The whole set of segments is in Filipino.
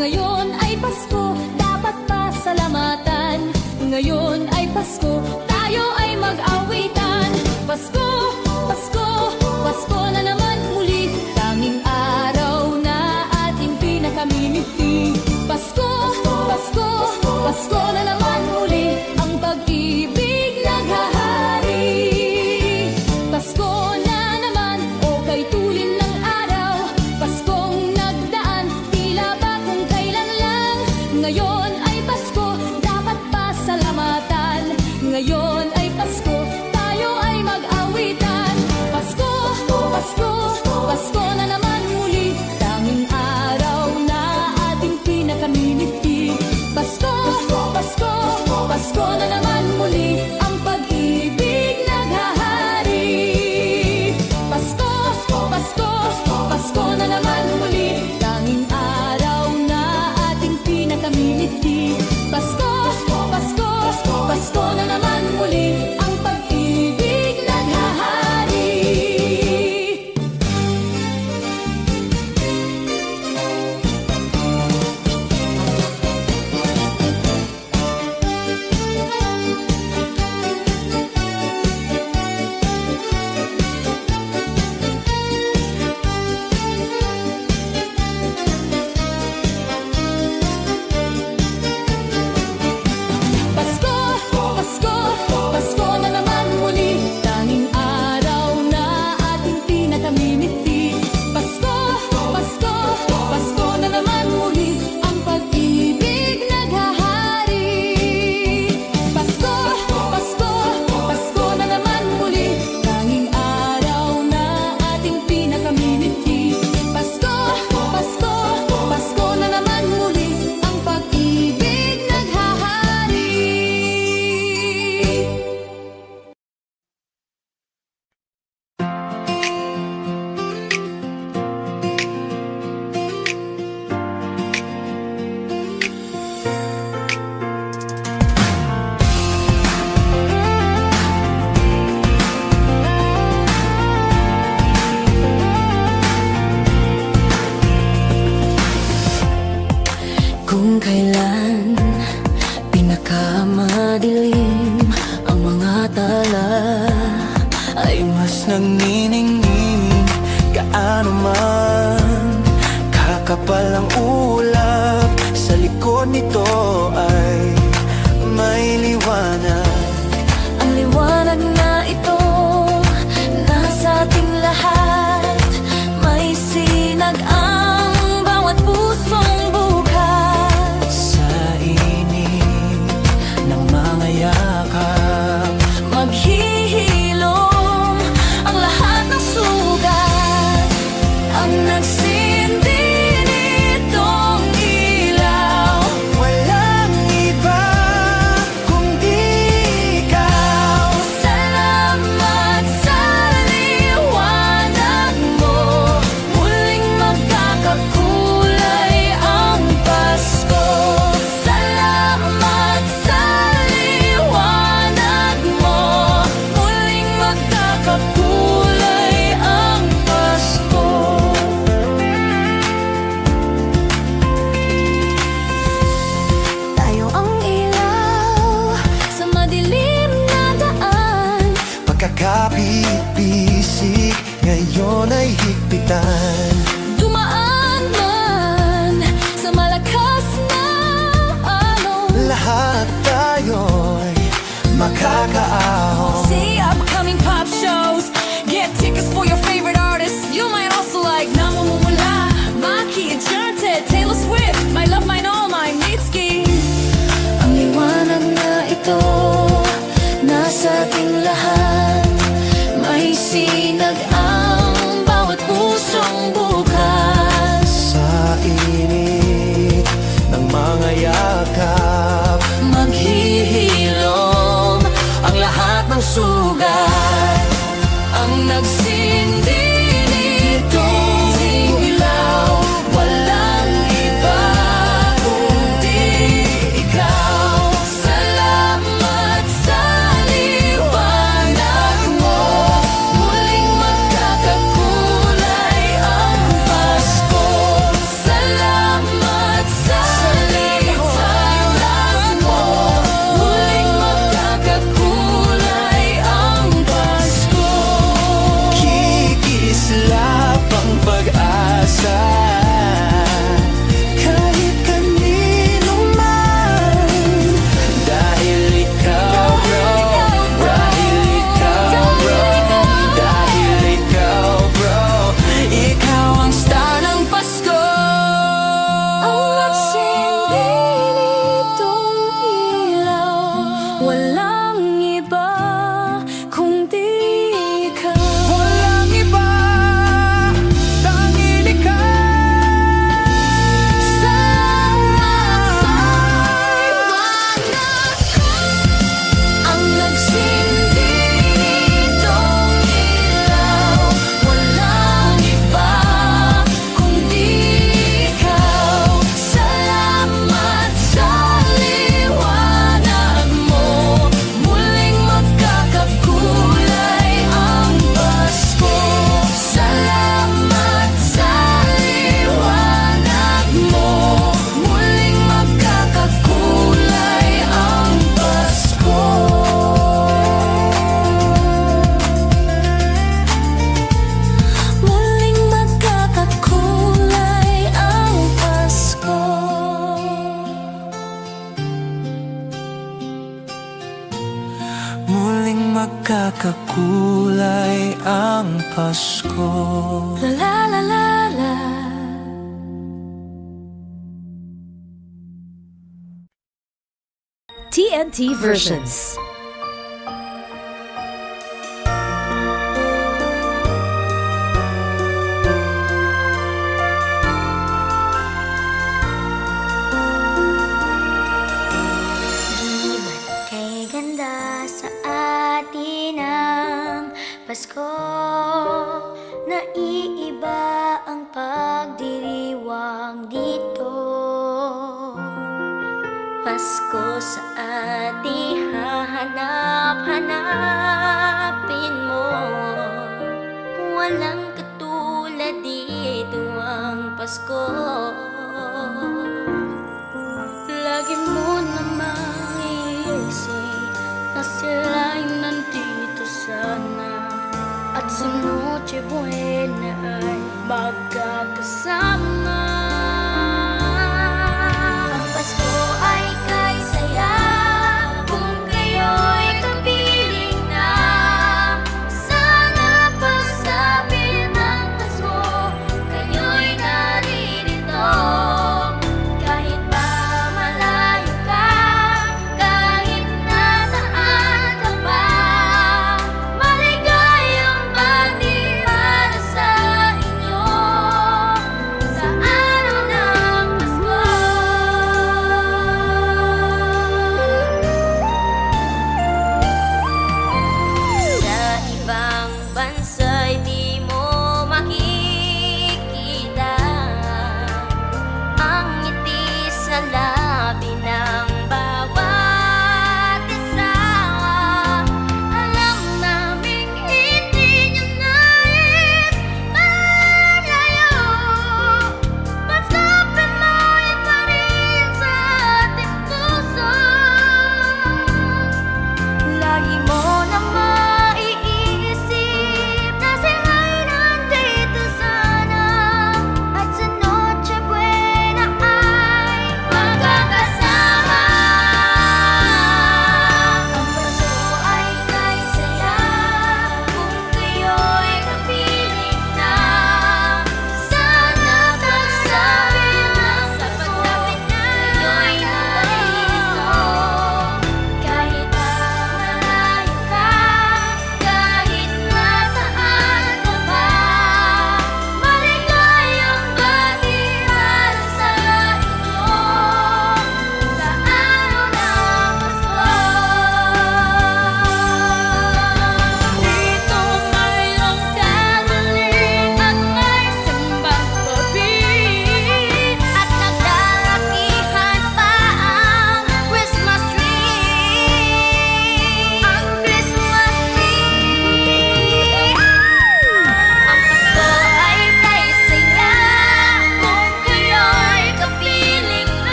Ngayon ay Pasko, dapat pasalamatan. Ngayon ay Pasko, tayo ay mag-awitan. Pasko, Pasko, Pasko na naman muli. Tanging araw na ating pinakamimiti. Pasko, Pasko, Pasko na naman muli. Ang pag-ibig naghahari. Pasko na naman, o kay tulin ng araw. Paskong nagdaan, tila ba kung kailan lang. Ngayon ay Pasko, dapat pasalamatan. Ngayon ay Pasko, tayo ay mag-awitan. Pasko, Pasko, Pasko na naman muli. Tanging araw na ating pinakamimiti. Pasko, Pasko, Pasko na naman muli. Ang pag-ibig naghahari. Pasko, Pasko, Pasko na naman muli. Tanging araw na ating pinakamimiti. Pasko, Pasko, Pasko na naman muli. Ang pag-ibig naghahari. Pasko, Pasko, Pasko na naman muli. Tanging araw na ating pinakamimiti. Pasko, Pasko, Pasko na naman muli. Ang pag-ibig naghahari. Pasko, Pasko, Pasko na naman muli. Tanging araw na ating pinakamimiti. Pasko, Pasko, Pasko na naman muli. Ang pag-ibig naghahari. Kung kailan pinakamadilim ang mga tala ay mas nagniningning. Gaano man kakapal ang ulap, sa likod nito ay may liwanag. Ang liwanag na ito nasa ating lahat. May sinag ang bawat pusong bukas. Sa init ng mga yakap, maghihilom ang lahat ng sugat. Ang nagsindi nitong ilaw, walang iba kundi ikaw. Salamat sa liwanag mo, muling magkakakulay ang Pasko. Salamat sa liwanag mo, muling magkakakulay ang Pasko. Tayo ang ilaw sa madilim na daan. Pagkakapit-bisig ngayon ay higpitan. Dumaan man sa malakas na alon, Lahat tayo'y makakaahon. see upcoming pop shows, get tickets for your favorite artists. You might also like Namumula, Maki, Enchanted, Taylor Swift, My Love, Mine All, My Mitski. Ang liwanag na ito nasa ating lahat. May sinag ang bawat pusong nagkakakulay ang Pasko. La la la la la. TNT versions. Pasko, naiiba ang pagdiriwang dito. Pasko sa ating hahanap-hanapin mo. Walang katulad dito ang Pasko. Lagi mo namang iisip na sila'y nandito sana. At sa Noche Buena ay magkakasama. Ang Pasko ay kay saya kung kayo'y kapiling na. Sana pagsapit ng Pasko, kayo'y naririto. Kahit pa malayo ka, kahit nasaan ka pa,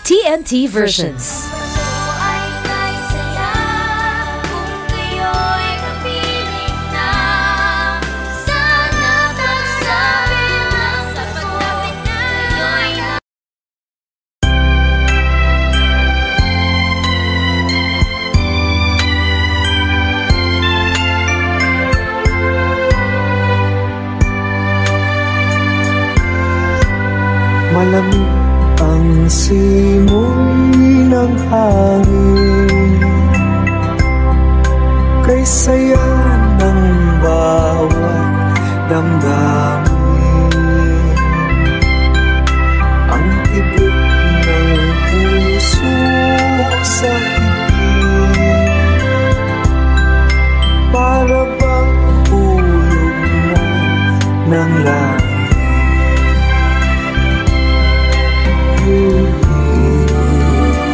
TNT versions. Malamig ang ang simoy ng hangin, kay saya ng bawat damdamin. Ang tibok ng puso sa higit, para bang hulog na ng langit.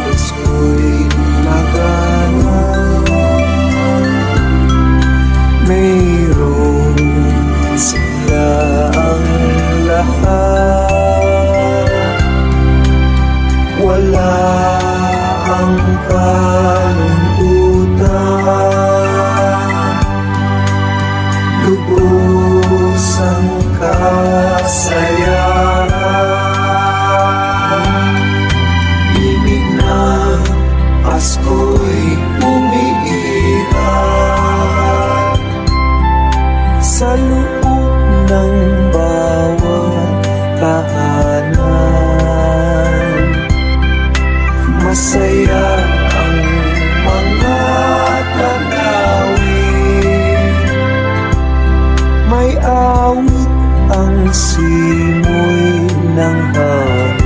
Pasko'y nagana, mayroon sila ang lahat. Wala ang kalungkutan, lubos ang kasayahan. Ibig ng Pasko'y umiiral sa loob ng bawat tahanan. Masaya ang mga tanawin, may awit ang simoy ng hangin.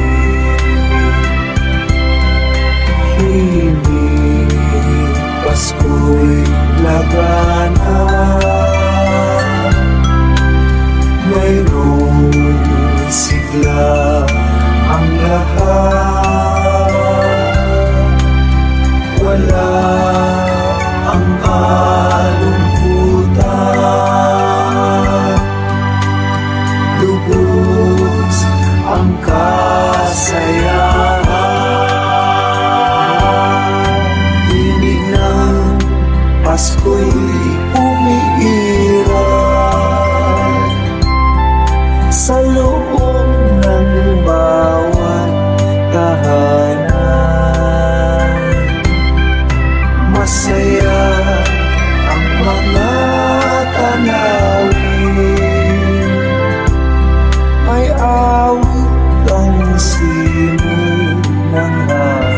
Himig Pasko'y lagana, mayroong sigla ang lahat. Wala ang kalungkutan, lubos ang kasayahan. Himig ng Pasko'y umiiral sa loob ng bawat tahanan. Masaya ang mga tanawin, may awit ang simoy ng hangin.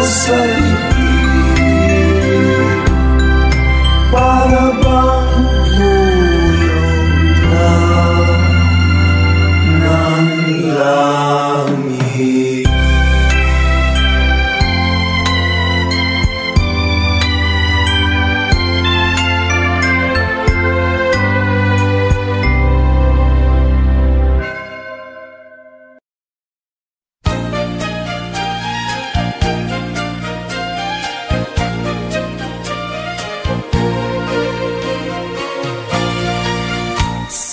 Sa ligid, para bang hulog na ng langit.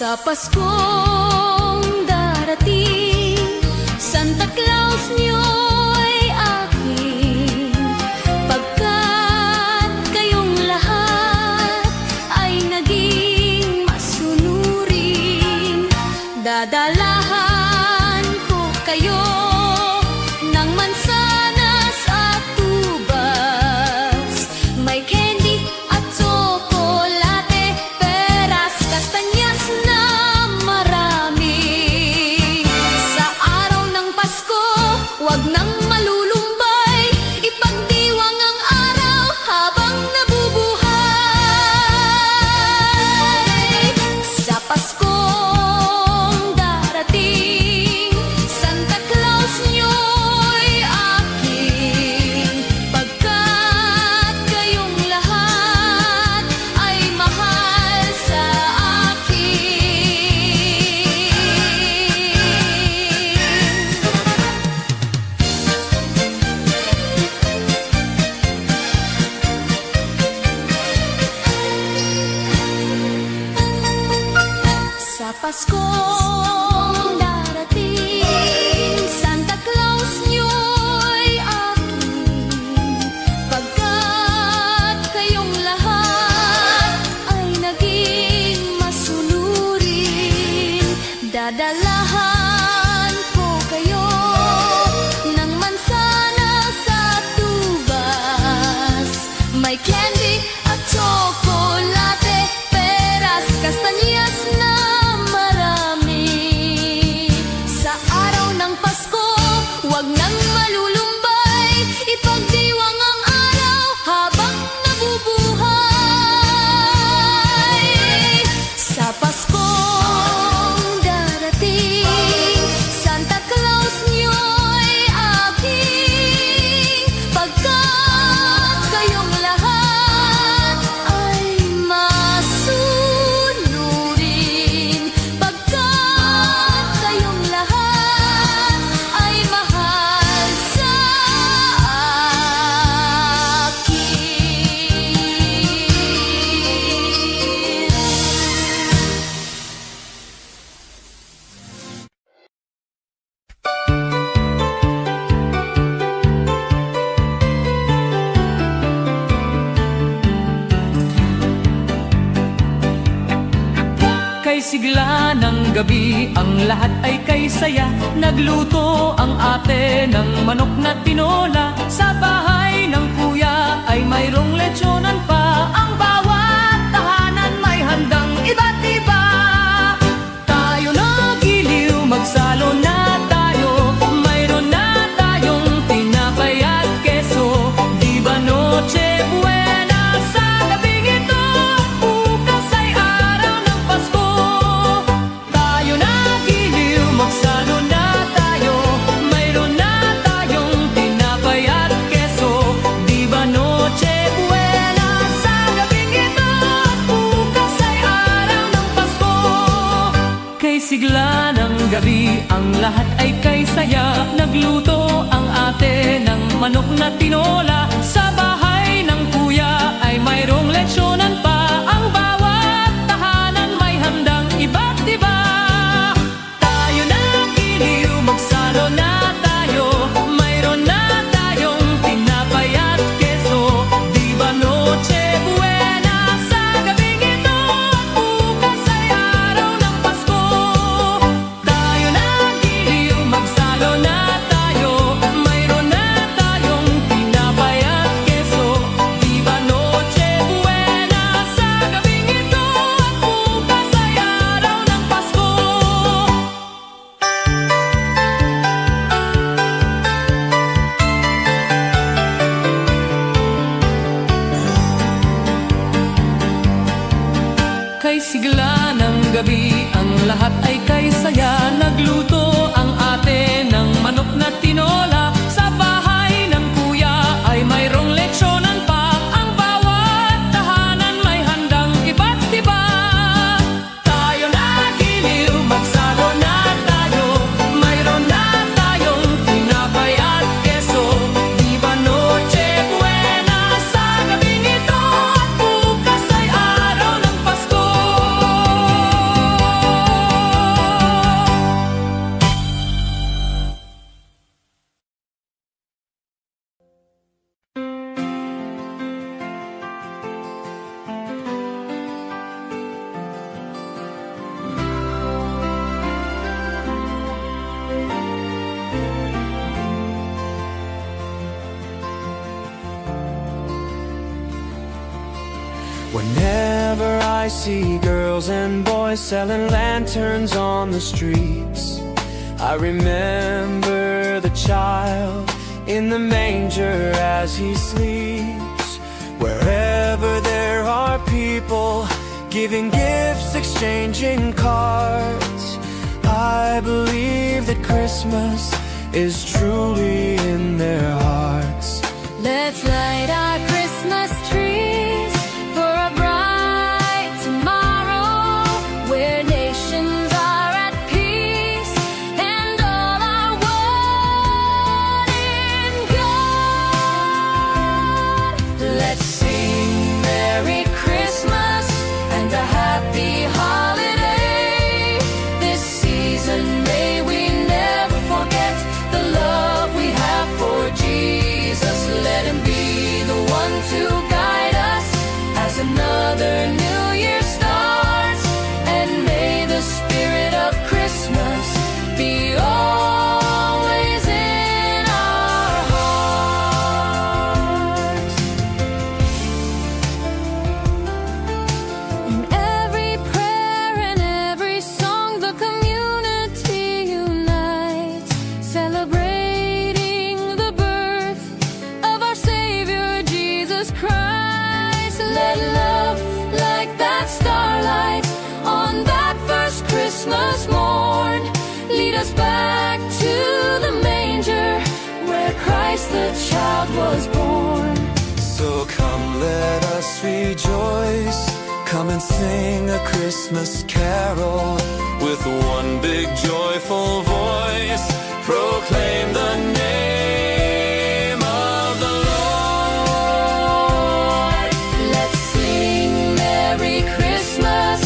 Sa Paskong darating, Santa Claus niyo'y akin, pagkat kayong lahat ay naging masunurin. Dadalahan ko kayo ng mansanas at tubas, may candy at tsokolate, peras, kastanyas na marami. Sa araw ng Pasko, wag nang malulumbay, ipagdiwang ang araw habang nabubuhay. Sa Paskong darating, Santa Claus niyo'y akin, pagkat kayong lahat ay mahal sa akin. Sa Paskong darating, Santa Claus niyo'y akin, pagkat kayong lahat ay naging May candy at tsokolate, peras, kastaniyas na marami. Sa araw ng Pasko, huwag nang malulumbay, ipagdiwang ang araw habang nabubuhay. Sa Paskong darating, Santa Claus niyo'y aking, pagkat kayong lahat ay masunurin, pagkat kayong lahat ay mahal sa akin. Kay sigla ng gabi, ang lahat ay kay saya. Nagluto ang ate ng manok na tinola. Sa bahay ng kuya ay mayroong lechonan pa. Ang bawat tahanan may handang iba't iba. Tayo na giliw, magsalo na tayo. Mayroon na tayong tinapay at keso. Di ba Noche Buena sa gabing ito? Bukas ay araw ng Pasko. Tayo na giliw, magsalo na tayo. Mayroon na tayong tinapay at keso. Di ba Noche Buena sa gabing ito? Bukas ay araw ng Pasko. Kay sigla ng gabi, ang lahat ay kay saya. Nagluto ang ate ng manok na tinola. Sa bahay ng kuya ay mayroong lechonan pa. Ang bawat tahanan may handang iba't iba. Tayo na giliw, magsalo na tayo. Mayroon na tayong tinapay at keso. Di ba Noche Buena sa gabing ito? Bukas ay araw ng Pasko. Tayo na giliw, magsalo na tayo. Mayroon na tayong tinapay at keso. Di ba Noche Buena sa gabing ito? Bukas ay araw ng Pasko. Kay sigla ng gabi, ang lahat ay kay saya. Nagluto ang ate ng manok na tinola. Sa bahay ng kuya ay mayroong lechonan pa. Ang bawat tahanan may handang iba't iba. Tayo na giliw, magsalo na tayo. Mayroon na tayong tinapay at keso. Di ba Noche Buena sa gabing ito? Bukas ay araw ng Pasko. Whenever I see girls and boys selling lanterns on the streets, I remember the child in the manger as he sleeps. Wherever there are people giving gifts, exchanging cards, I believe that Christmas is truly in their hearts. Let's light our Christmas trees for a bright tomorrow, where nations are at peace and all are one in God. Let's sing Merry Christmas and a Happy Holiday. This season may we never forget the love we have for Jesus. Let him be the one to guide us as another new year starts. And may the spirit of Christmas be always in our hearts. a child was born. So come, let us rejoice. Come and sing a Christmas carol. With one big joyful voice, proclaim the name of the Lord. Let's sing Merry Christmas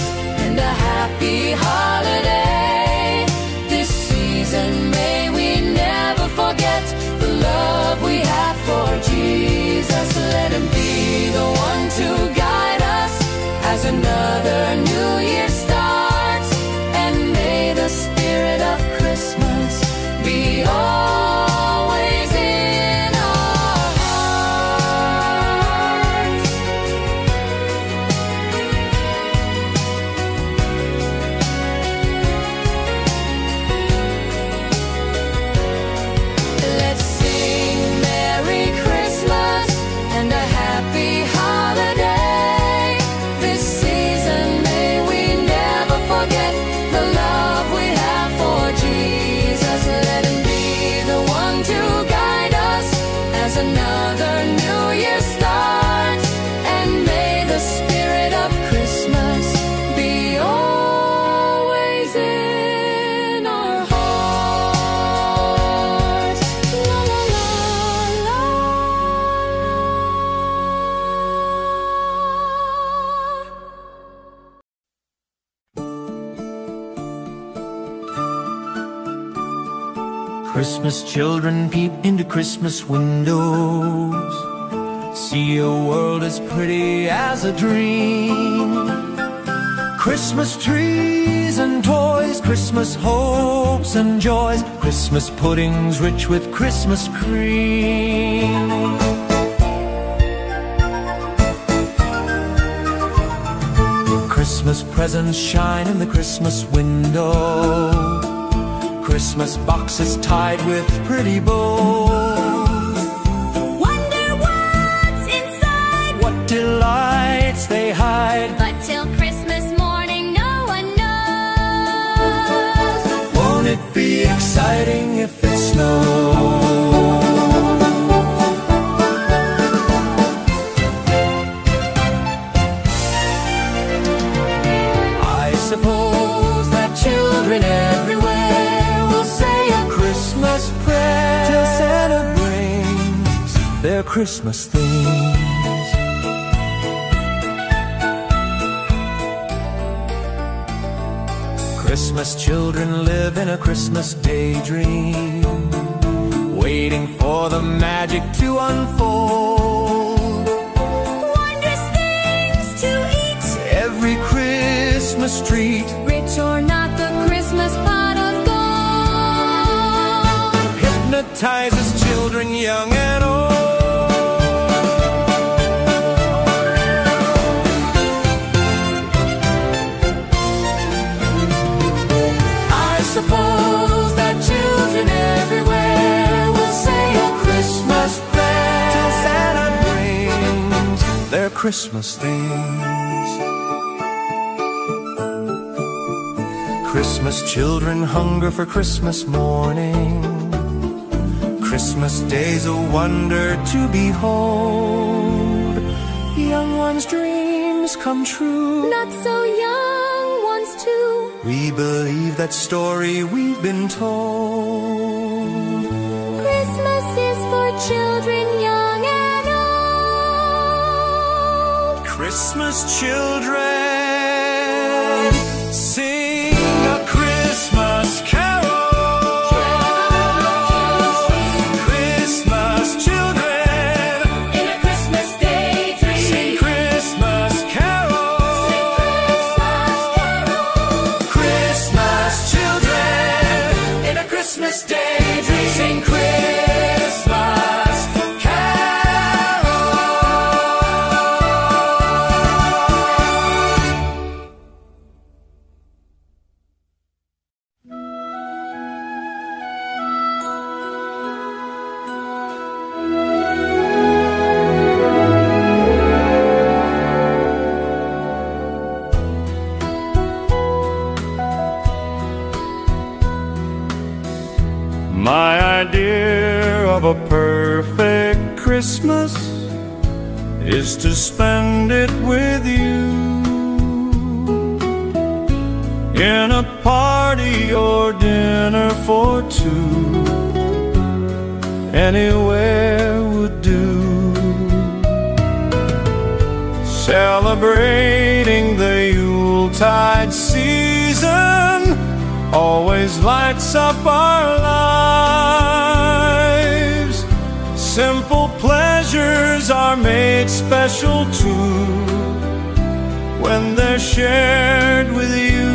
and a happy holiday. This season may we never forget the love we have for Jesus. Let him be the one to guide us as another new year starts. And may the spirit of Christmas be always in our hearts. Let's sing Merry Christmas and a happy holiday. This season may we never forget the love we have for Jesus. Let him be the one to guide us as another new year starts. And may the spirit of Christmas be always in our hearts. La la la la la. Christmas children peep into Christmas windows, see a world as pretty as a dream. Christmas trees and toys, Christmas hopes and joys, Christmas puddings rich with Christmas cream. Christmas presents shine in the Christmas window, Christmas boxes tied with pretty bows. Wonder what's inside, What delights they hide. but till Christmas morning no one knows. Won't it be exciting if it snows? I suppose that children everywhere will say a Christmas prayer till Santa brings their Christmas things. Christmas children live in a Christmas daydream, waiting for the magic to unfold. Wondrous things to eat, Every Christmas treat rich or not, the Christmas pot of gold. hypnotizes children young and old. I suppose that children everywhere will say a Christmas prayer till Santa brings their Christmas things. Christmas children hunger for Christmas morning. Christmas day's a wonder to behold. Young ones' dreams come true. Not so young ones too. We believe that story we've been told. Christmas is for children young and old. Christmas children sing a Christmas carol. Christmas children In a Christmas daydream, sing Christmas carols. Christmas children in a Christmas daydream sing Christmas carols. My idea of a perfect Christmas is to spend it with you, in a party or dinner for two. Anywhere would do. Celebrating the Yuletide season always lights up our lives. Simple pleasures are made special too when they're shared with you.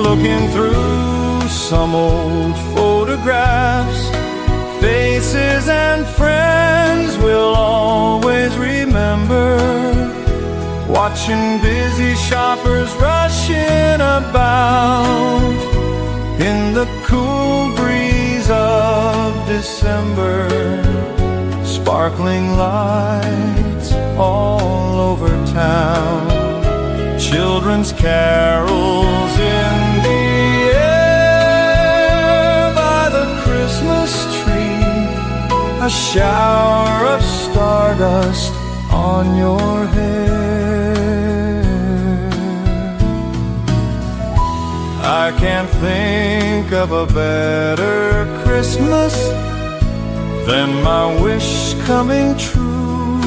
Looking through some old photographs, faces and friends we'll always remember. Watching busy shoppers rushing about in the cool breeze of December. Sparkling lights all over town, children's carols in the air by the Christmas tree, a shower of stardust on your hair. I can't think of a better Christmas than my wish coming true.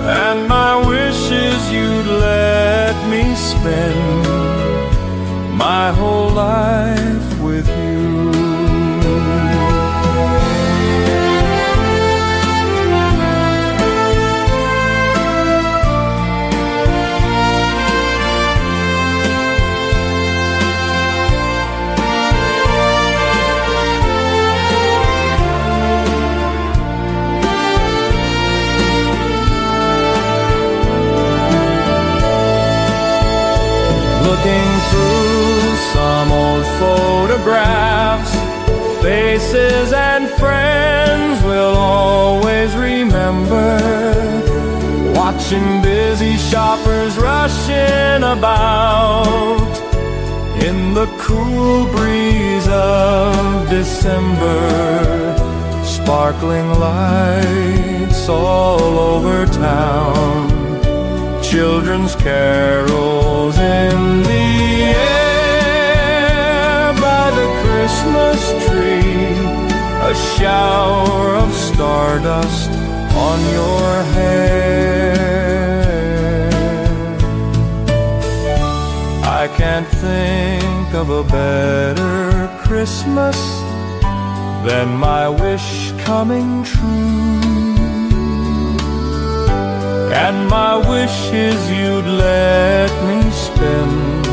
And my wish is you'd let me spend my whole life with you. Looking through some old photographs, faces and friends we'll always remember. Watching busy shoppers rushing about in the cool breeze of December. Sparkling lights all over town, children's carols in the air by the Christmas tree, a shower of stardust on your hair. I can't think of a better Christmas than my wish coming true. And my wish is you'd let me spend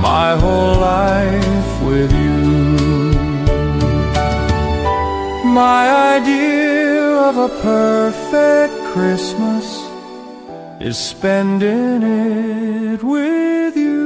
my whole life with you. My idea of a perfect Christmas is spending it with you.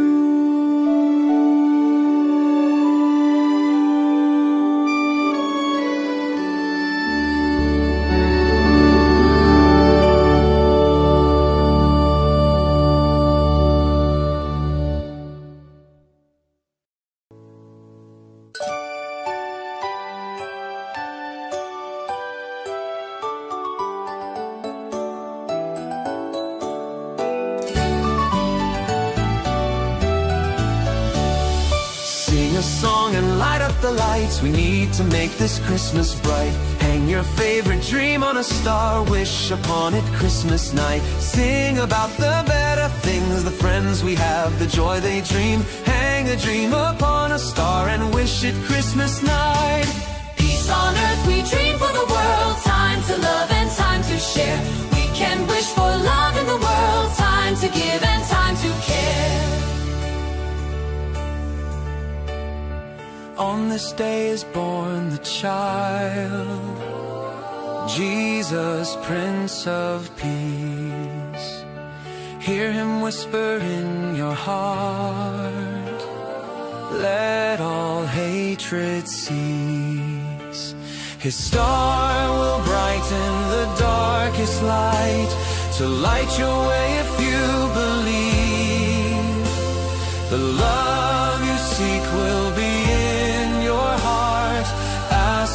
We need to make this Christmas bright. Hang your favorite dream on a star, wish upon it Christmas night. Sing about the better things, the friends we have, the joy they dream. Hang a dream upon a star and wish it Christmas night. Peace on earth we dream for the world, time to love and time to share. We can wish for love in the world, time to give and time to care. On this day is born the child, Jesus, Prince of Peace. Hear him whisper in your heart, let all hatred cease. His star will brighten the darkest light, to light your way if you believe. The love you seek will be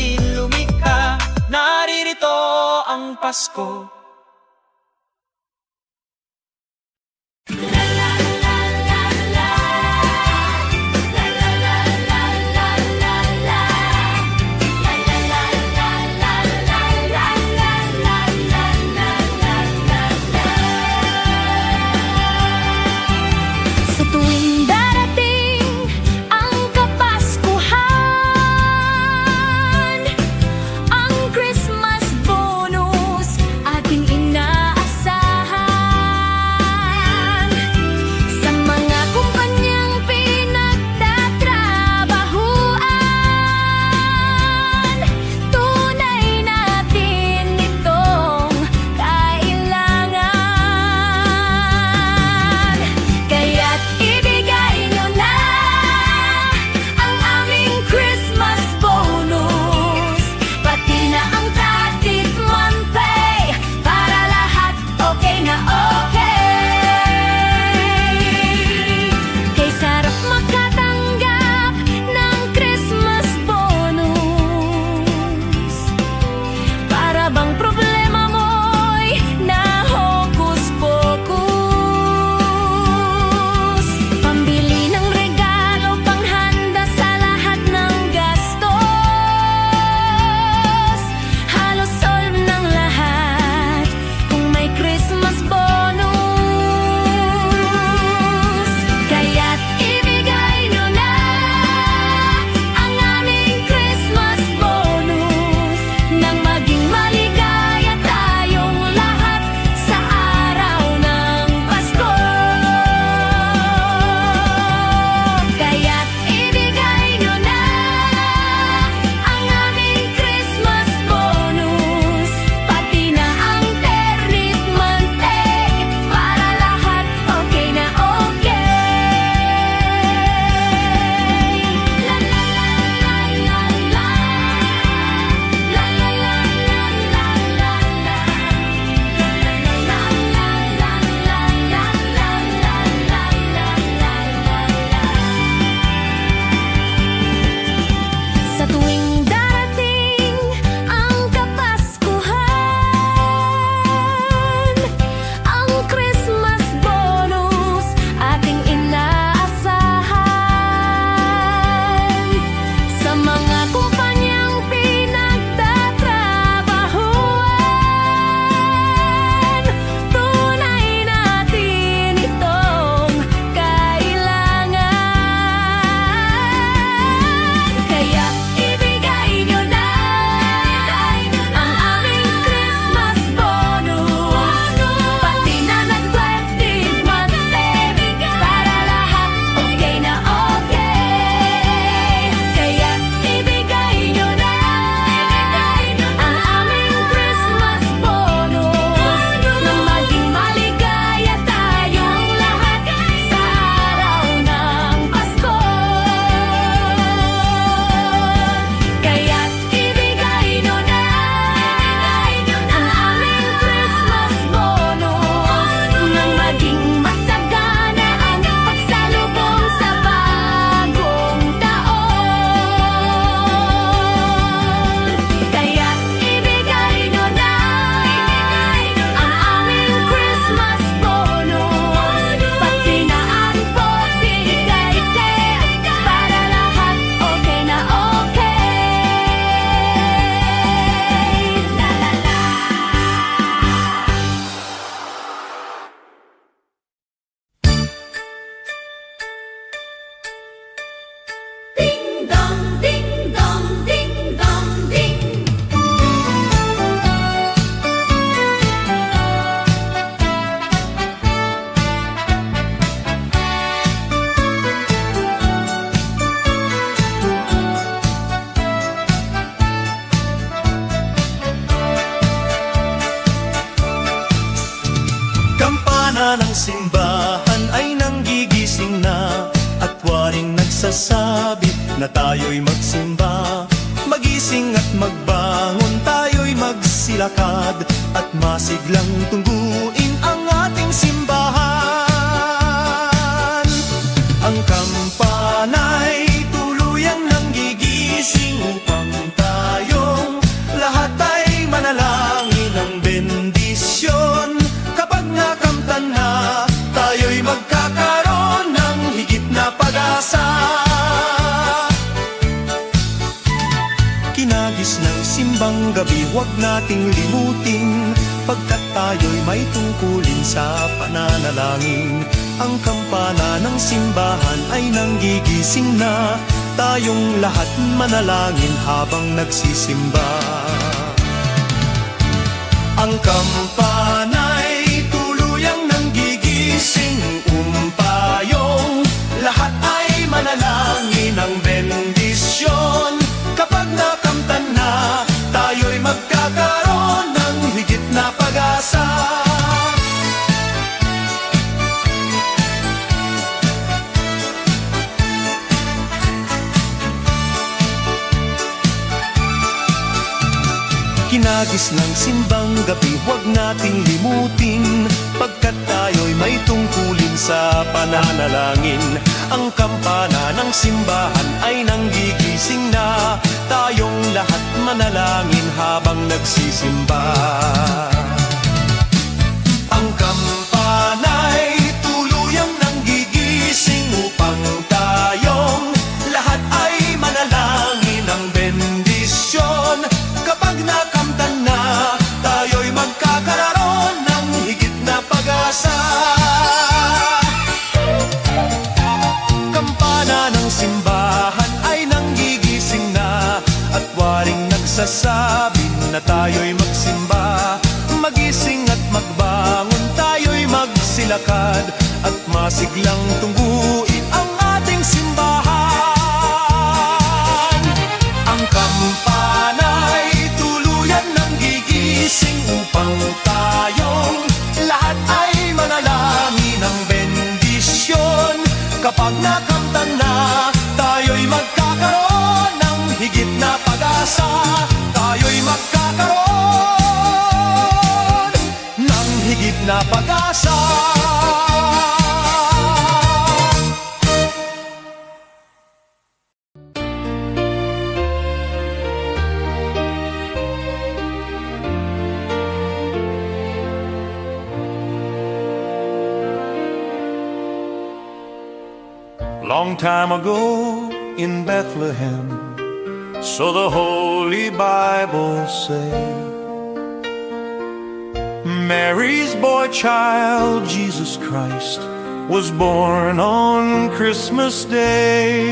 atin lumikha, naririto ang Pasko. Sa tuwing darating ang Kapaskuhan, ang Christmas bonus ating inaasahan. Sa mga kumpanyang pinagtatrabahuan, tunay natin itong kailangan. Kaya't ibigay nyo na ang aming Christmas bonus, pati na ang tatitman pay, para lahat okay na okay. Kay sarap makatanggap ng Christmas bonus, para bang problema mo'y nahokus-pokus. Pambili ng regalo, panghanda sa lahat ng gastos, halos solve ng lahat kung may Christmas bonus. Kaya't ibigay nyo na ang aming Christmas bonus, nang maging maligaya tayong lahat sa araw ng Pasko. Kaya't ibigay nyo na ang aming Christmas bonus, pati na ang ternit mantek, para lahat okay na okay. La la la la la la, la la la la la la, sa tuwing darating ang Kapaskuhan, ang Christmas bonus ating inaasahan. Sa mga kumpanyang pinagtatrabahuan, tunay natin itong kailangan. Kaya ibigay nyo na ang aming Christmas bonus, pati na nag-20 months para lahat okay na okay. Kaya ibigay nyo na ang aming Christmas bonus, nang maging maligaya tayong lahat sa araw ng Pasko. Kaya't ibigay nyo na ang aming Christmas bonus, nang maging masagana ang pagsalubong sa bagong taon. Kaya't ibigay nyo na ang aming Christmas bonus, pati na ang potigayte, para lahat okay na okay. La la la. Ding dong, ding dong, ding dong, ding. Kampana ng simbahan ay nanggigising na, at waring nagsasabi na tayo'y magsimba. Magising at magbangon, tayo'y magsilakad, at masiglang tungguin ang ating simbahan. Ang kampana'y tuluyang nanggigising upang tayo simbang gabi huwag nating limutin, pagkat tayo'y may tungkulin sa pananalangin. Ang kampana ng simbahan ay nanggigising na, tayong lahat manalangin habang nagsisimba. Ang kampana'y tuluyang nanggigising, umpayong lahat ay manalangin ng bendisyon. Kapag nakamtan na, tayo'y magkakaroon ng higit na pag-asa. Kinagis ng simbang gabi huwag nating limutin, pagkat tayo'y may tungkulin sa pananalangin. Ang kampana ng simbahan ay nanggigising na, tayong lahat manalangin habang nagsisimba. Ang kampana'y tuluyang nanggigising upang tayong lahat ay manalangin ng bendisyon. Kapag nakamtan na, tayo'y magkakaroon ng higit na pag-asa. Kampana ng simbahan ay nanggigising na, at waring nagsasabi na tayo'y magsimba. Magising at magbangon, tayo'y magsilakad, at masiglang tungguin ang ating simbahan. Ang kampana'y tuluyan ng gigising upang tayong lahat ay manalangin ng bendisyon. Kapag nakamtan na, tayo'y magkakaroon ng higit na pag-asa. Tayo'y magkakaroon ng higit na pag-asa. Long time ago in Bethlehem, so the Holy Bible say, Mary's boy child, Jesus Christ, was born on Christmas Day.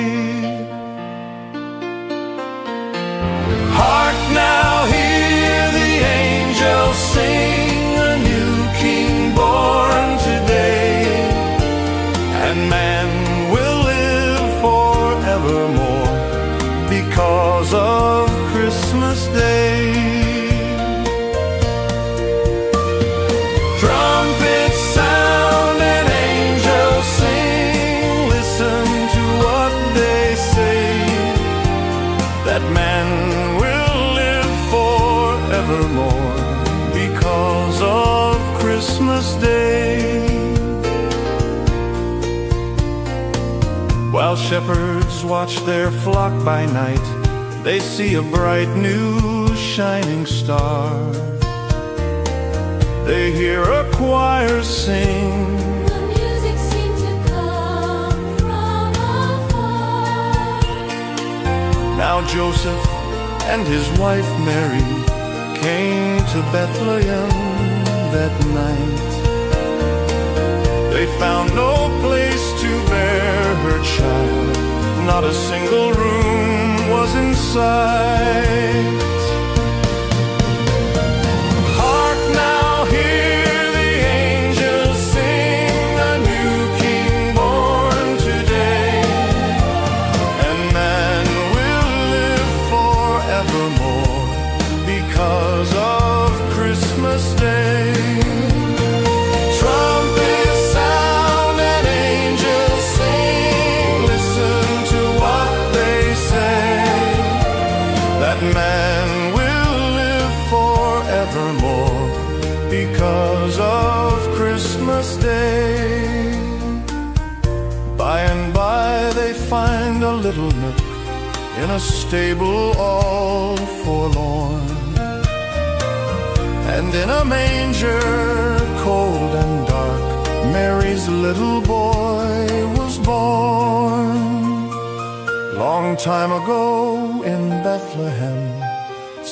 Hark now, hear the angels sing, a new King born today, and man forevermore because of Christmas Day. Trumpets sound and angels sing, listen to what they say, that man will live forevermore because of Christmas Day. While shepherds watch their flock by night, they see a bright new shining star. They hear a choir sing, the music seems to come from afar. Now Joseph and his wife Mary came to Bethlehem that night. They found no place to bear her child, not a single room was in sight. Hark now, hear the angels sing, a new King born today, and man will live forevermore because of Christmas Day. Man will live forevermore because of Christmas Day. By and by they find a little nook in a stable all forlorn, and in a manger cold and dark Mary's little boy was born. Long time ago in Bethlehem,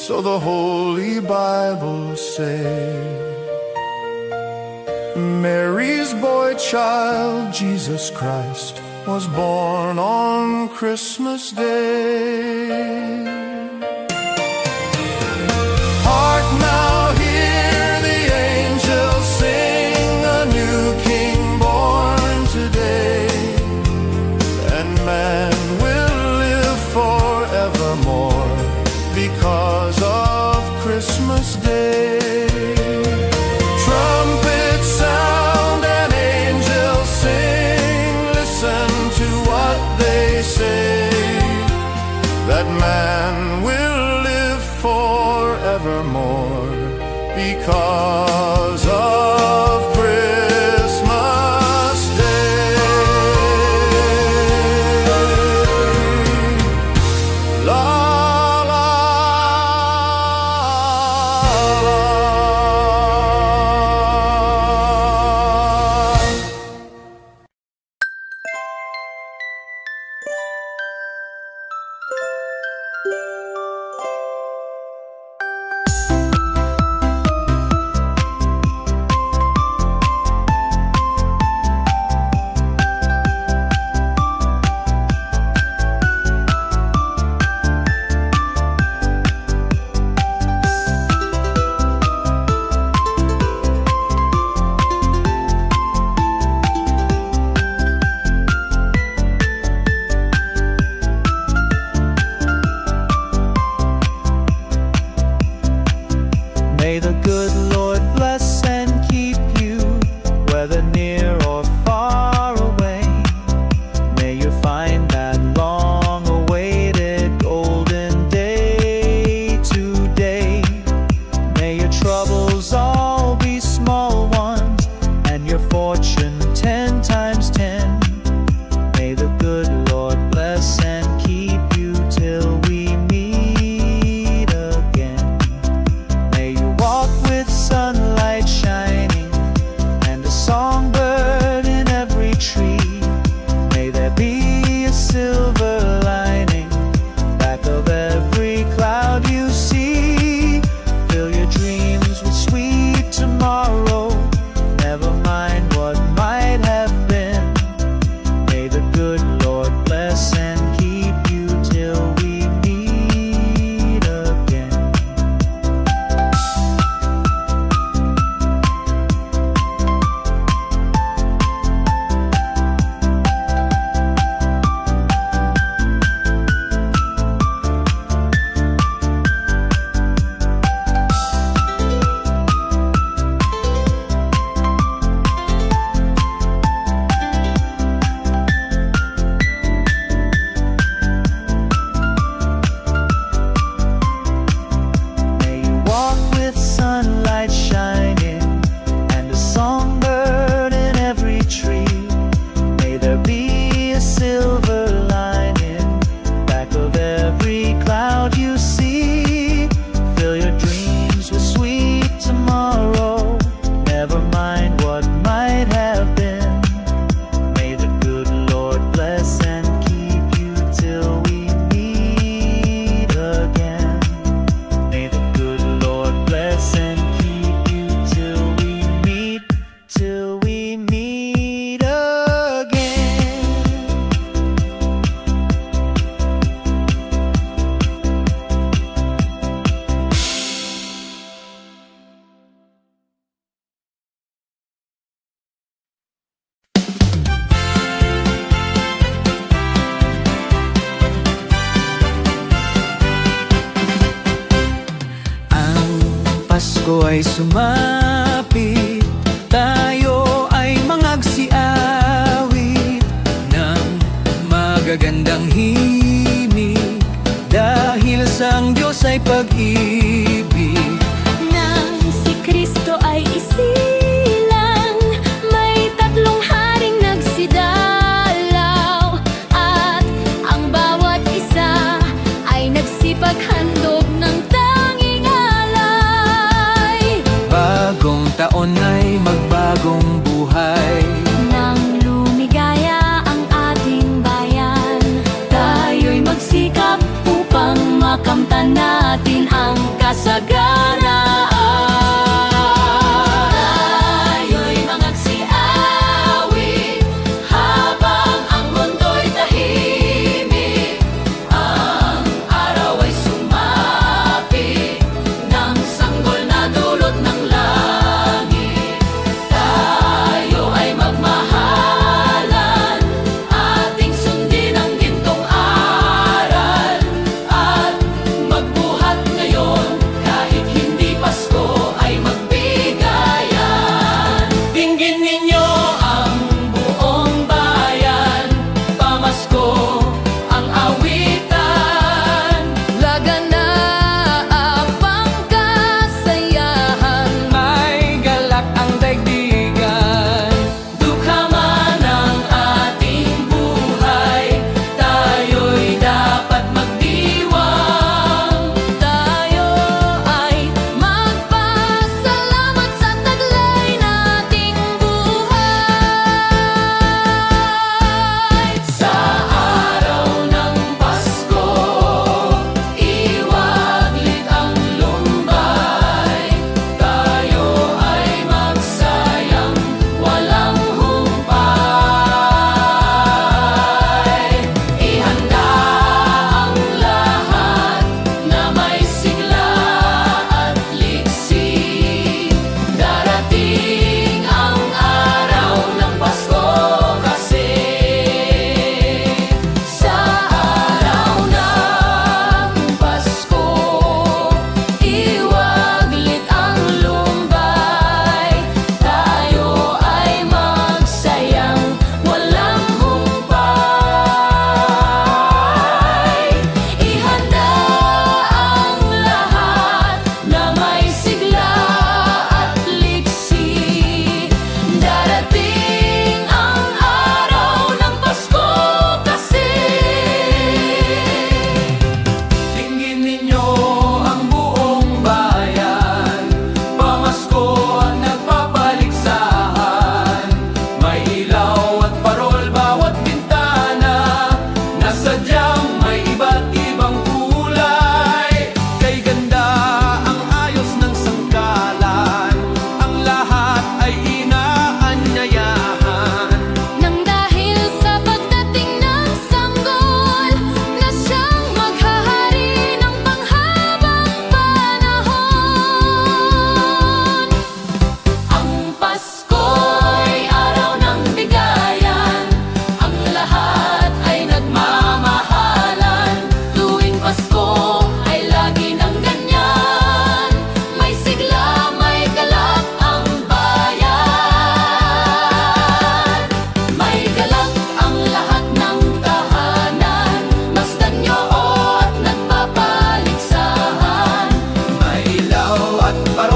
so the Holy Bible say. Mary's boy child, Jesus Christ, was born on Christmas Day. Hark now, hear the angels sing, a new King born today, and man will live forevermore because of Christmas Day. Trumpets sound and angels sing, listen to what they say, that man will live forevermore because of Christmas Day. La la la. May the good Lord bless and keep you, whether near or far away. May you find that long-awaited golden day today. May your troubles all be small ones, and your fortune 10 times 10. May the good Lord bless and keep you till we meet again. May you walk with sunlight shining and a songbird in every tree. May there be a silver lining back of every cloud you see. Fill your dreams with sweet tomorrow, never mind what might have been. May the good Lord bless and keep you till we meet again. May you walk with sunlight shining and a songbird in every tree. May there be a silver lining back of every cloud you see. Fill your dreams with sweet tomorrow, never mind what might have been. May the good Lord bless and keep you till we meet again. May the good Lord bless and keep you till we meet again. Ang Pasko ay sumapit, tayo ay mangagsiawit ng magagandang himig, dahil sa ang Diyos ay pag-ibig. Nang si Kristo ay isilang, may tatlong haring nagsidalaw, at ang bawat isa ay nagsipaghandog ng tanging alay. Bagong taon ay magbagong buhay, Nang lumigaya ang ating bayan, tayo'y magsikap upang makamtan natin ang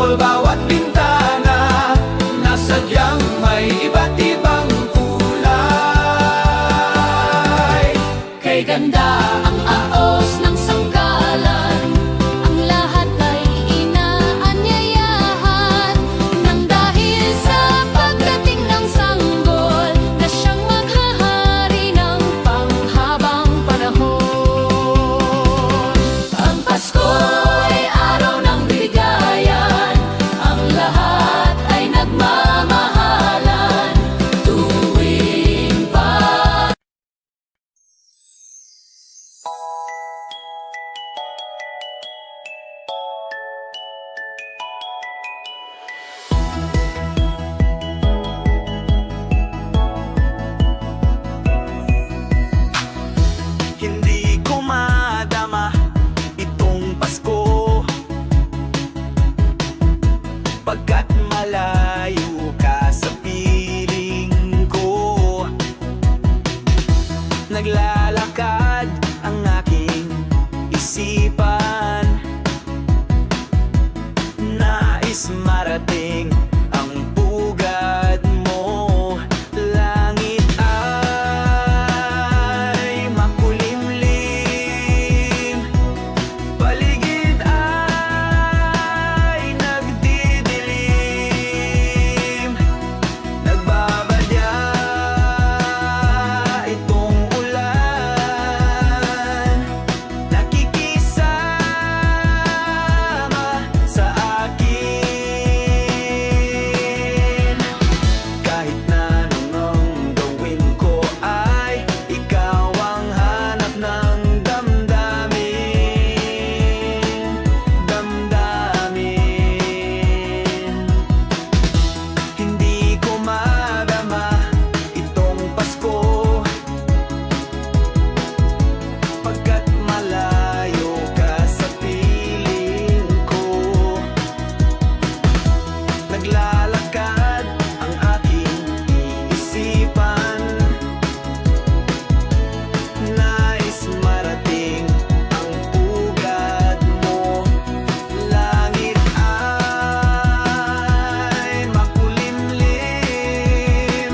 parol, bawat bintana nasadyang may iba't ibang kulay. Kay ganda ang aos ng sangkalan, ang lahat ay inaanyayahan, nang dahil sa pagdating ng sanggol na siyang maghahari ng panghabang panahon. Ang Pasko'y araw ng bigayan, ang lahat ay nagmamahalan tuwing Hindi ko madama itong Pasko, pagkat malayo ka sa piling ko. Naglalakad ang aking isipan, nais marating ang pugad mo. Langit ay makulimlim, paligid ay nagdidilim. Nagbabadya itong ulan, nakikisama sa akin. Kahit na anong gawin ko ay ikaw ang hanap ng damdamin. Hindi ko madama itong Pasko, pagkat malayo ka sa piling ko. Naglalakad ang aking isipan, nais marating ang pugad mo. Langit ay makulimlim,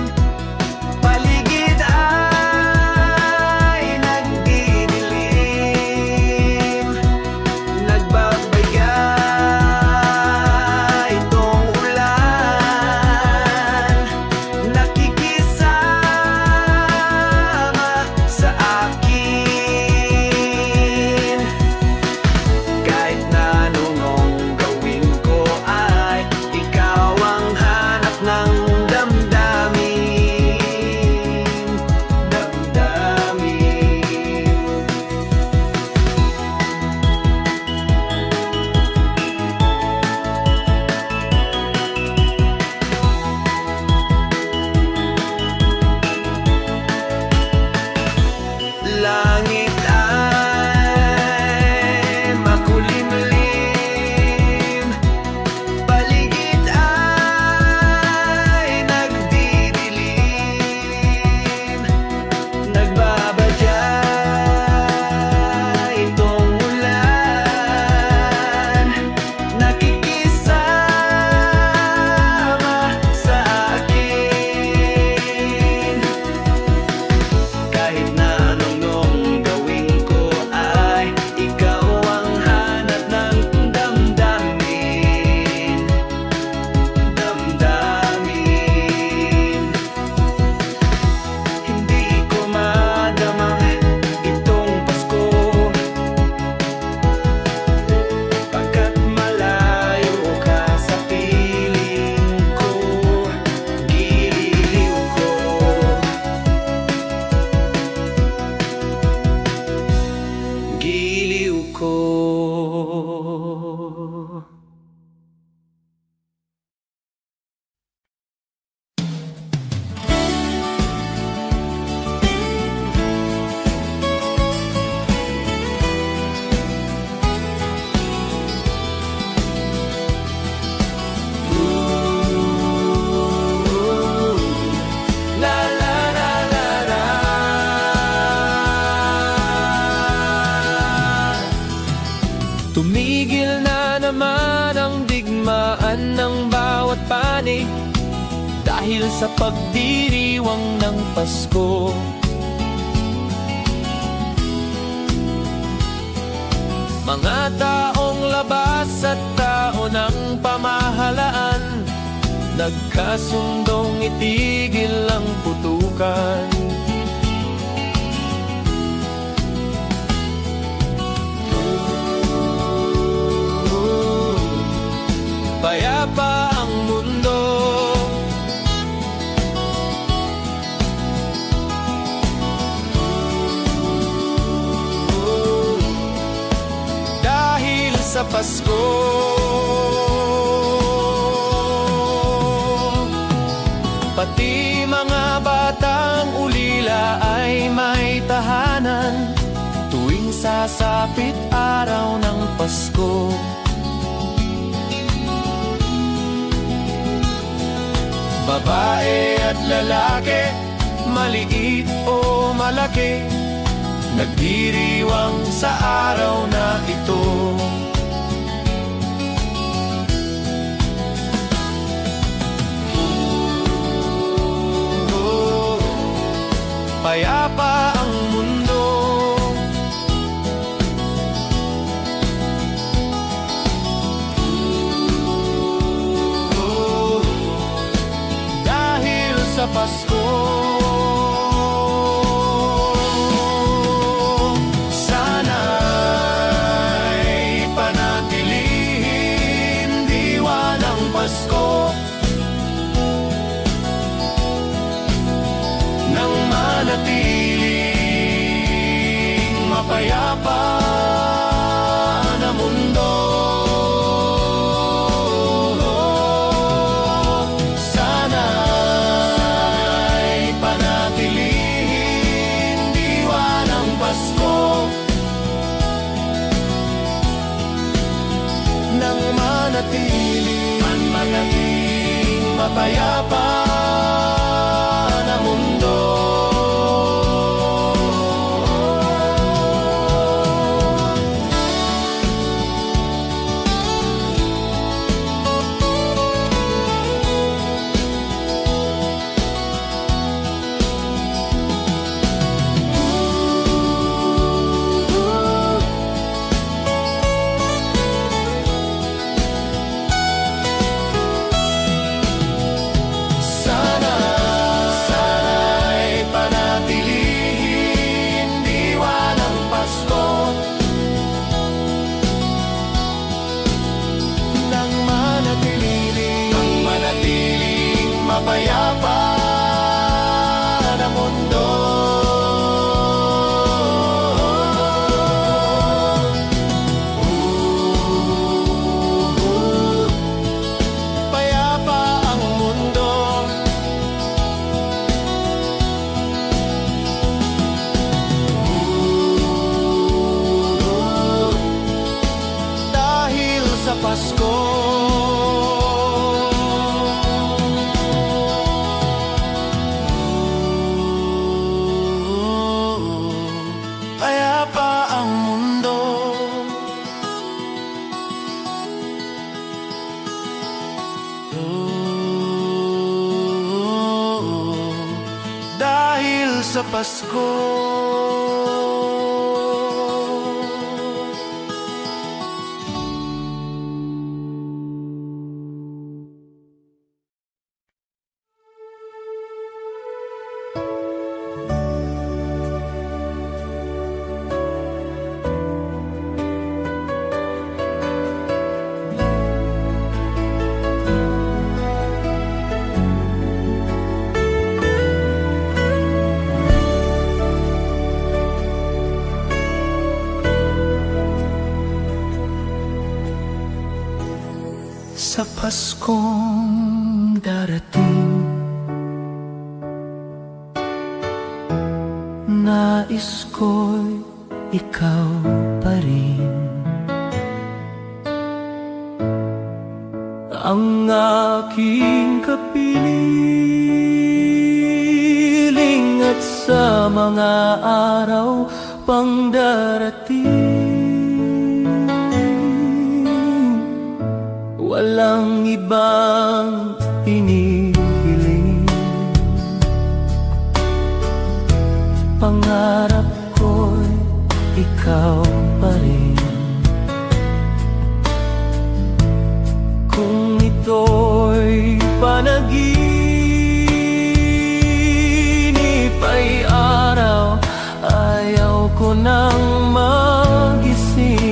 paligid ay nagdidilim. Nagbabaya itong ulan, nakikisama sa akin. Kahit na anong gawin ko ay ikaw ang hanap ng damdamin. Langit ay makulimlim, paligid ay nagdidilim. Nagbabadya itong ulan, nakikisama sa akin. Kahit na anong gawin ko ay ikaw ang hanap ng damdamin. Hindi ko madama itong Pasko, pagkat malayo ka sa piling ko. Giliw ko, giliw ko. Tumigil na naman ang digmaan kalumaan ng bawat panig dahil sa pagdiriwang ng Pasko. Mga taong labas at tao ng pamahalaan, nagkasundong itigil ang putukan. Payapa ang mundo, dahil sa Pasko. Pati mga batang ulila ay may tahanan tuwing sasapit araw ng Pasko. Babae at lalaki, maliit o malaki, nagdiriwang sa araw na ito. Payapa ang mundo, dahil sa Pasko. Sana'y panatilihin diwa ng Pasko nang manatiling mapayapa na mundo. Sana'y panatilihin diwa ng Pasko nang manatiling mapayapa na mundo. Sana'y panatilihin diwa ng Pasko nang manatiling mapayapa na mundo. Payapa ang mundo, dahil sa Pasko. Payapa ang mundo, dahil sa Pasko. Sa Paskong darating, nais ko'y ikaw pa rin ang aking kapiling, at sa mga araw pang darating, walang ibang inihiling. Pangarap ko'y ikaw pa rin. Kung ito'y panaginip ay araw, ayaw ko nang magising.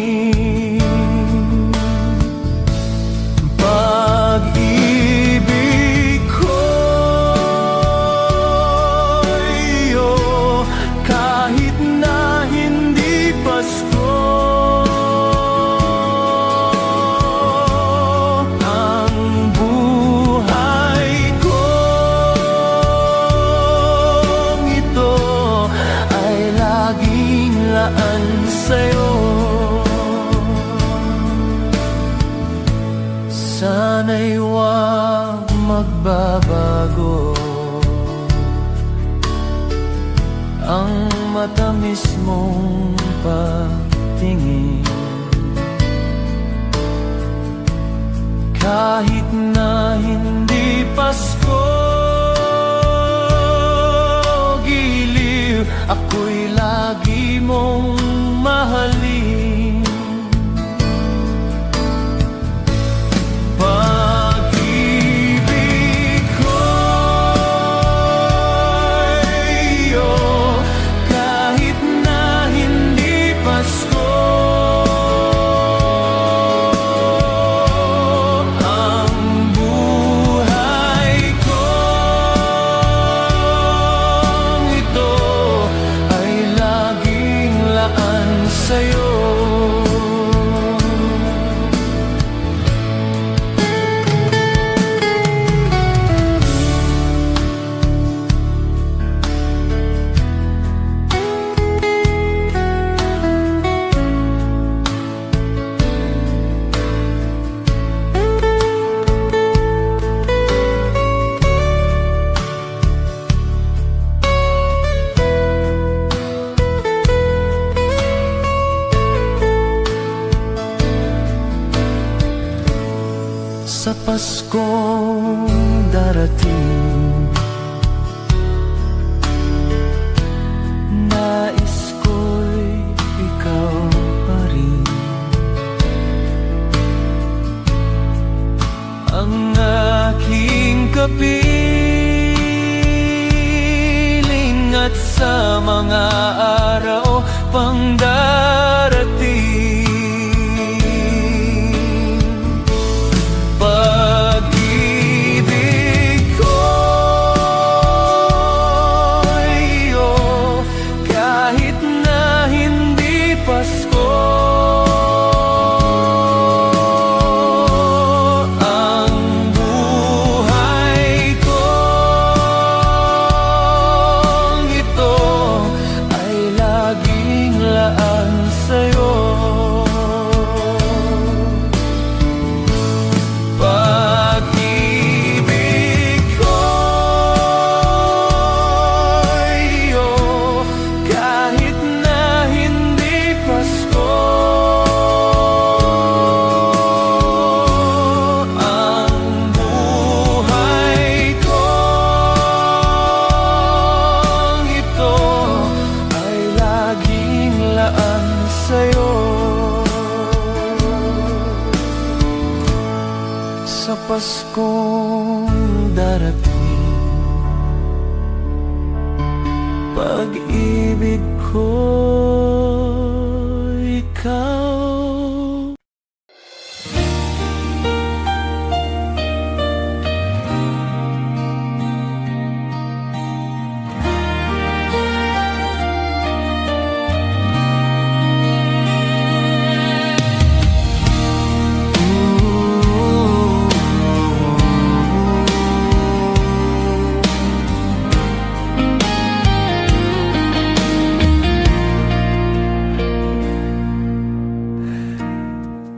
Pag-ibig ko'y iyo, kahit na hindi Pasko. Sa'yo, sana'y huwag magbabago ang matamis mong pagtingin. Kahit na hindi Pasko, giliw, ako'y lagi mong mahalin. Pag-ibig ko'y iyo, kahit na hindi Pasko. Ang buhay kong ito ay laging laan sa'yo. Sa Paskong darating, nais ko'y ikaw pa rin. Ang aking kapiling at sa mga araw pang darating. Pag-ibig ko'y iyo, kahit na hindi Pasko. Ang buhay kong ito ay laging laan sa'yo. Sa Paskong darating, pag-ibig ko ikaw.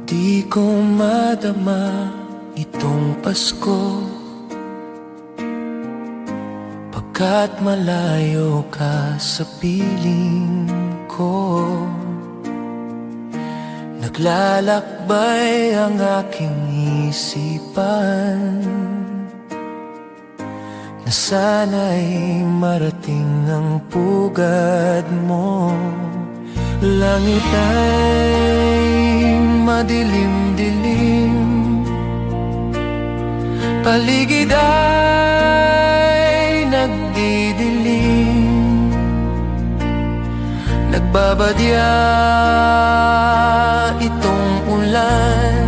Di ko madama itong Pasko, pagkat malayo ka sa piling ko. Naglalakbay ang aking isipan na sana'y marating ang pugad mo. Langit ay madilim-dilim, paligid ay nagdidilim, nagbabadya itong ulan,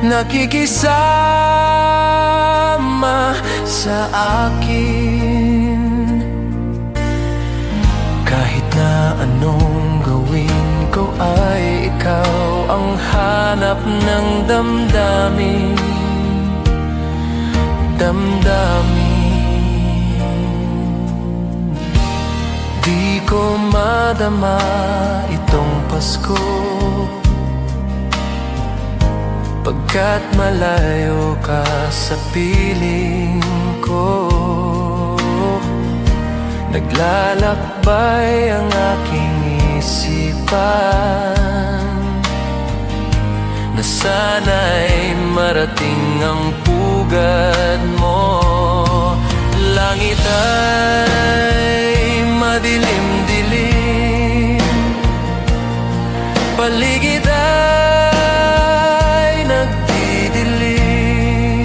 nakikisama sa akin. Kahit na anong gawin ko ay ikaw ang hanap ng damdamin. Di ko madama itong Pasko, pagkat malayo ka sa piling ko. Naglalakbay ang aking isipan na sana'y marating ang pugad mo. Langit ay madilim-dilim, paligid ay nagdidilim,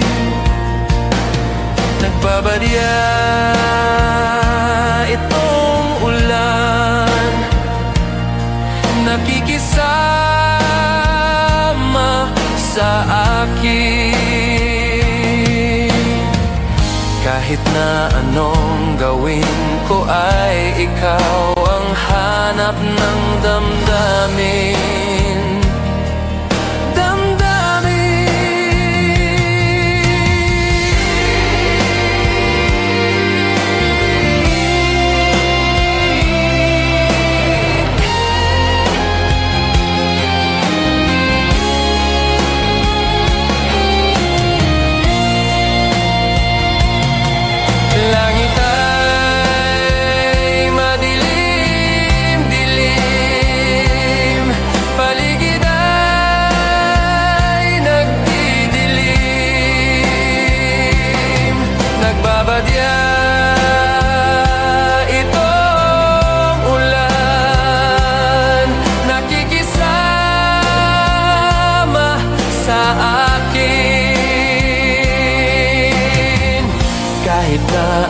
nagbabadya itong ulan, nakikisama sa akin. Kahit na anong gawin ko ay ikaw ang hanap ng damdamin.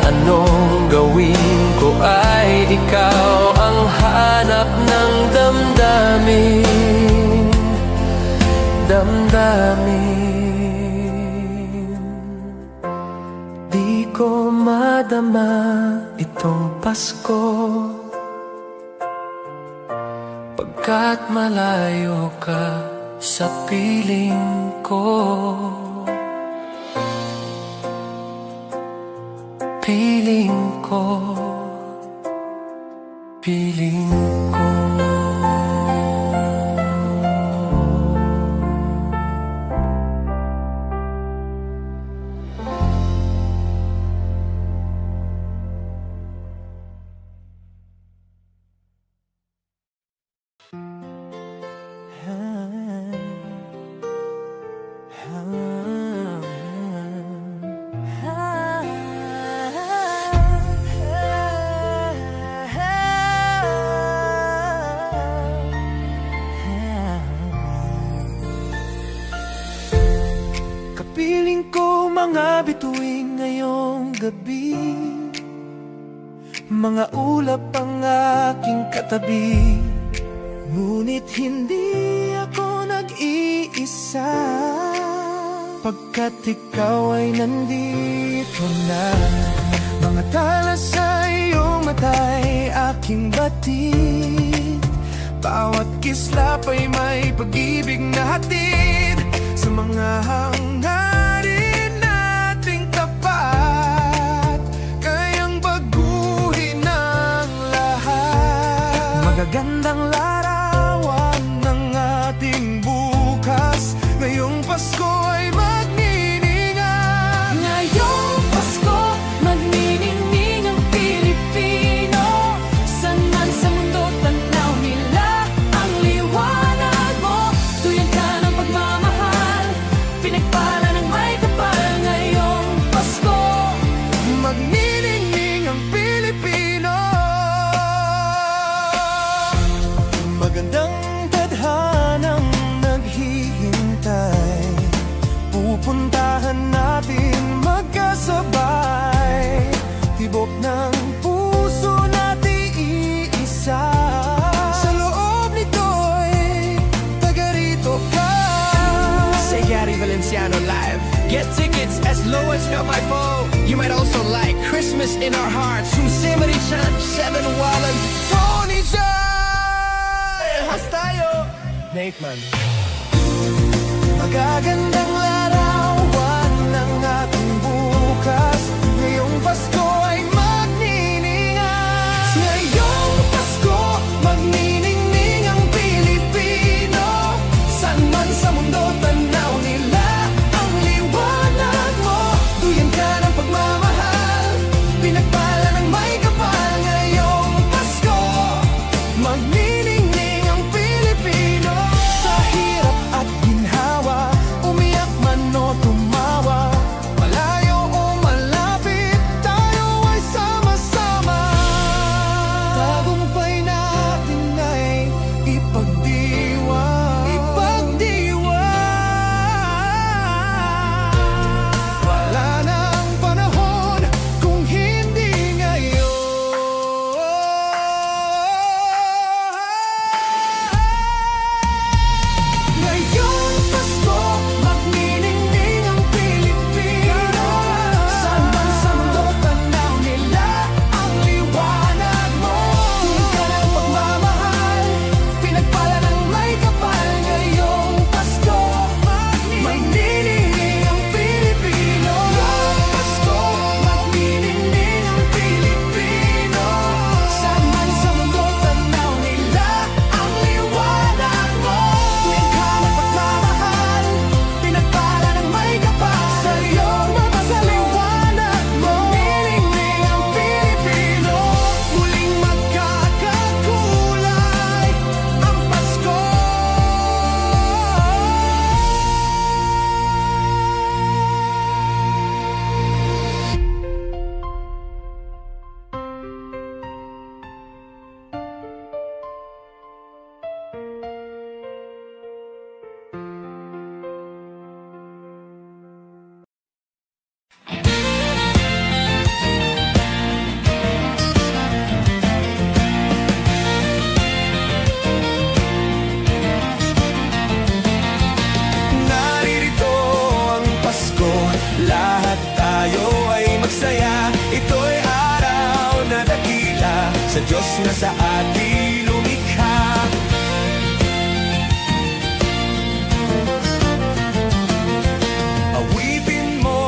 Anong gawin ko ay ikaw ang hanap ng damdamin. Di ko madama itong Pasko, pagkat malayo ka sa piling ko. Piling ko. Kapiling ko mga bituin ngayong gabi, mga ulap ang aking katabi. Ngunit hindi ako nag-iisa, pagkat ikaw ay nandito na. Mga tala sa iyong mata'y aking batid, bawat kislap ay may pag-ibig na hatid. Sa mga hangarin nating tapat, kayang baguhin ang lahat. Magagandang larawan ng ating bukas, ngayong Pasko ay magniningan. Ngayong Pasko, magniningan ang Pilipino. San man sa mundo, tanaw nila ang liwanag mo. Tuyan ka ng pagmamahal. Valenciano live. Get tickets as low as Help My Fall. You might also like Christmas in Our Hearts, Sumse Marichan, Seven Wallen, Tony Jai, Hastayo, Nate Man. Magagandang larawan ng ating bukas. Ngayong Pasko ay magniningas. Ngayong Pasko, magniningning ang Pilipino. San man sa mundo, tanaw nila ang liwanag mo. Duyan ka ng pagmamahal, pinagpala ng may kapal. Ngayong Pasko, magniningning ang Pilipino. Sa hirap at ginhawa, umiyak man o tumawa, malayo o malapit, tayo ay sama-sama. Tagumpay natin ay ipagdiwang, wala nang panahon kung hindi ngayon. Ngayong Pasko, magniningning ang Pilipino. Saan man sa mundo, tanaw nila ang liwanag mo. Tuwid ka ng pagmamahal, pinagpala ng may kapal. Ngayong Pasko, magniningning ang Pilipino. Ngayong Pasko, magniningning ang Pilipino. Saan man sa mundo, tanaw nila ang liwanag mo. Tuwid ka ng pagmamahal, pinagpala ng may kapal. Sa iyong mata, sa liwanag mo, magniningning ang Pilipino. Muling magkakakulay ang Pasko. Naririto ang Pasko, lahat tayo ay magsaya. Ito'y araw na dakila sa Diyos na sa ating lumikha. Awitin mo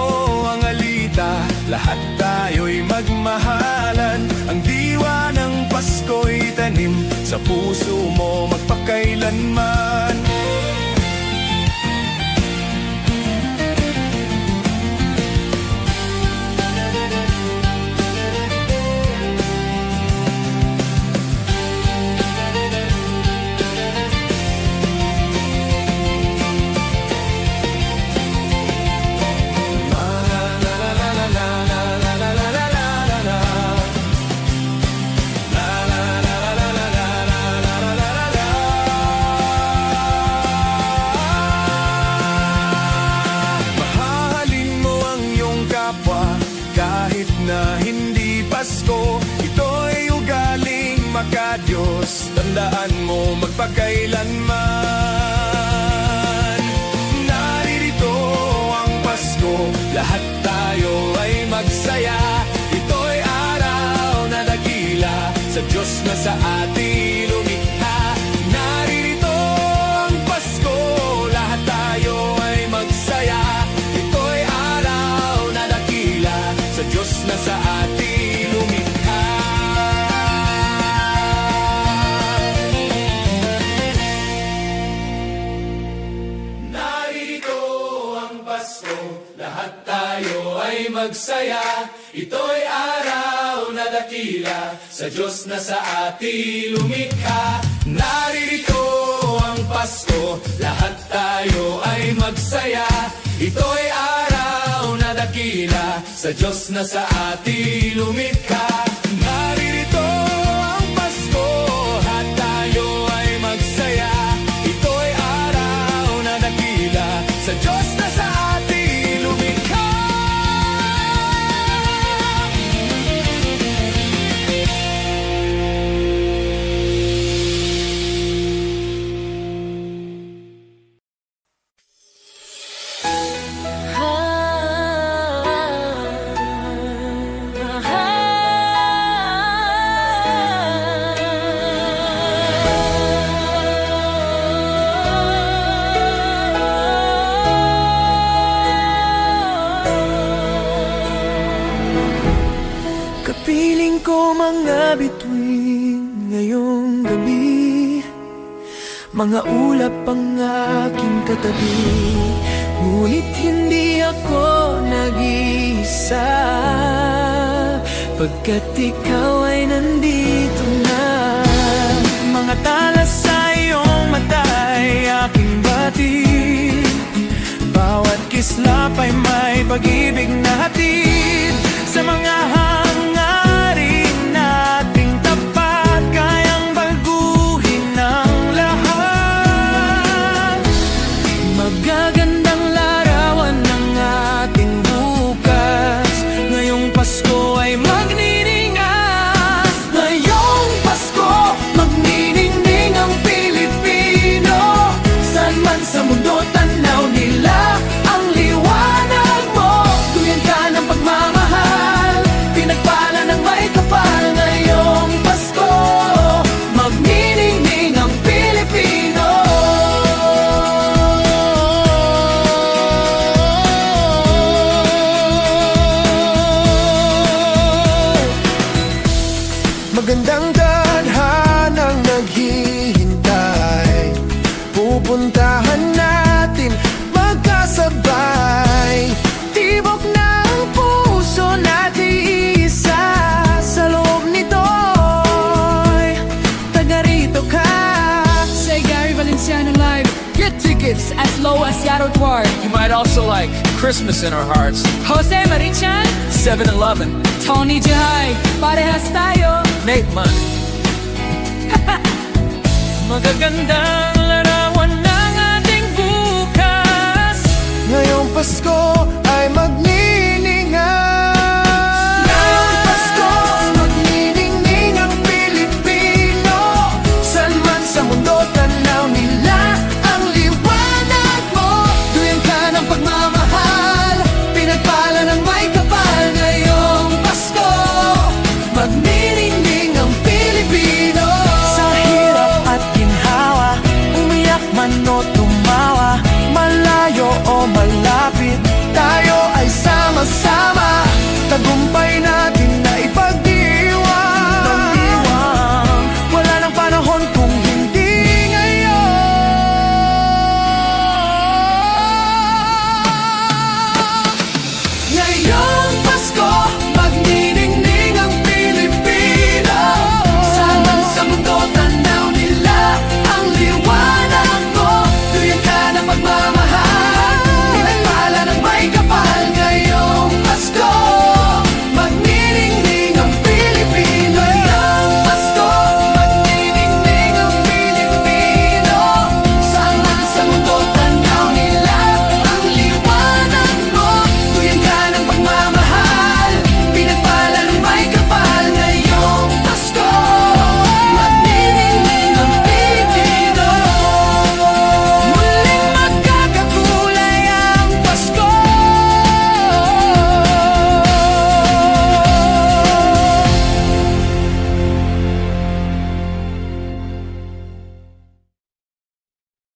ang alita, lahat tayo'y magmahalan. Ang diwa ng Pasko'y tanim sa puso mo magpakailanman. Mahalin mo ang iyong kapwa kahit na hindi Pasko. Ito'y ugaling makadiyos, tandaan mo magpakailanman. Naririto ang Pasko, lahat tayo ay magsaya. Ito'y araw na dakila sa Diyos na sa ating lumikha. Naririto ang Pasko, lahat tayo ay magsaya. Ito'y araw na dakila sa Diyos na sa ating lumikha. Naririto ang Pasko, lahat tayo ay magsaya. Ito'y araw na dakila sa Diyos na sa ating lumikha. Naririto ang Pasko, lahat tayo ay magsaya. Ito'y araw na dakila sa Diyos na sa ating lumikha. Naririto ang Pasko, lahat tayo ay magsaya. Ito'y araw na dakila sa Diyos na sa ating lumikha. mga bituin ngayong gabi, mga ulap ang aking katabi, ngunit hindi ako nag-iisa, pagkat ikaw ay nandito na. Mga tala sa iyong mata'y aking batid, bawat kislap ay may pag-ibig na hatid. Sa mga hangarin nating tapat, kayang baguhin ang lahat. Magagandang larawan ng ating bukas, ngayong Pasko ay magniningas. Ngayong Pasko, magniningning ang Pilipino. Saan man sa mundo tanaw nila ang liwanag mo. Tuyan ka ng pagmamahal, pinagpala ng may kapal. Ngayong Pasko, magniningning ang Pilipino. Magandang tadhanang naghihintay, pupuntahan natin magkasabay. Tibok na ang puso natin isa, sa loob nito'y taga rito ka. Say Gary Valenciano live. Get tickets as low as Yaddle Park. You might also like Christmas in Our Hearts, Jose Marichan, 7-Eleven, Tony Jai, parehas tayo. Nate Money. Magagandang